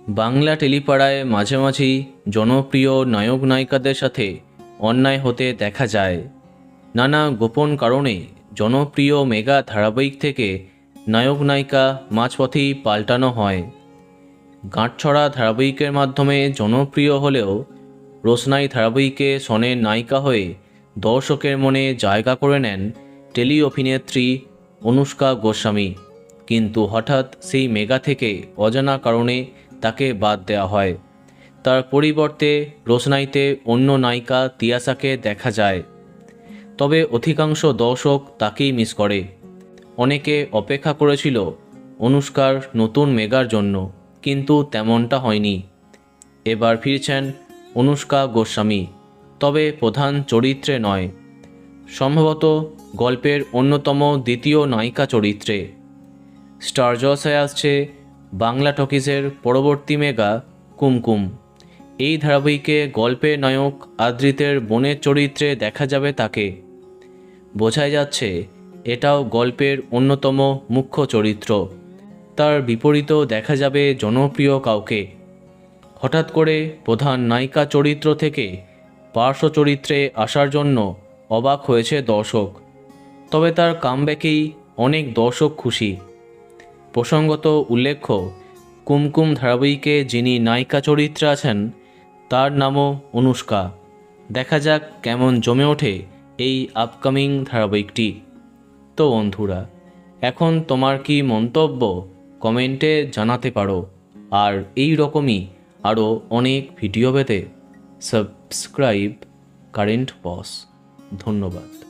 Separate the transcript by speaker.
Speaker 1: বাংলা টেলিপাড়ায় মাঝে মাঝেই জনপ্রিয় নায়ক নায়িকাদের সাথে অন্যায় হতে দেখা যায়। নানা গোপন কারণে জনপ্রিয় মেগা ধারাবাহিক থেকে নায়ক নায়িকা মাঝপথেই পাল্টানো হয়। গাঁটছড়া ধারাবাহিকের মাধ্যমে জনপ্রিয় হলেও রোশনাই ধারাবাহিকে সনের নায়িকা হয়ে দর্শকের মনে জায়গা করে নেন টেলি অভিনেত্রী অনুষ্কা গোস্বামী। কিন্তু হঠাৎ সেই মেগা থেকে অজানা কারণে তাকে বাদ দেওয়া হয়। তার পরিবর্তে রোশনাইতে অন্য নায়িকা তিয়াশাকে দেখা যায়। তবে অধিকাংশ দর্শক তাকেই মিস করে। অনেকে অপেক্ষা করেছিল অনুষ্কার নতুন মেগার জন্য, কিন্তু তেমনটা হয়নি। এবার ফিরছেন অনুষ্কা গোস্বামী, তবে প্রধান চরিত্রে নয়, সম্ভবত গল্পের অন্যতম দ্বিতীয় নায়িকা চরিত্রে। স্টার জলসায় আসছে বাংলা টকিজের পরবর্তী মেগা কুমকুম। এই ধারাবাহিকে গল্পের নায়ক আদ্রিতের বোনের চরিত্রে দেখা যাবে তাকে। বোঝাই যাচ্ছে এটাও গল্পের অন্যতম মুখ্য চরিত্র। তার বিপরীতেও দেখা যাবে জনপ্রিয় কাউকে। হঠাৎ করে প্রধান নায়িকা চরিত্র থেকে পার্শ্ব চরিত্রে আসার জন্য অবাক হয়েছে দর্শক। তবে তার কামব্যাকেই অনেক দর্শক খুশি। প্রসঙ্গত উল্লেখ্য, কুমকুম ধারাবাহিকে যিনি নায়িকা চরিত্রে আছেন তার নামও অনুষ্কা। দেখা যাক কেমন জমে ওঠে এই আপকামিং ধারাবাহিকটি। তো বন্ধুরা, এখন তোমার কি মন্তব্য কমেন্টে জানাতে পারো। আর এই রকমই আরও অনেক ভিডিও পেতে সাবস্ক্রাইব কারেন্ট বস। ধন্যবাদ।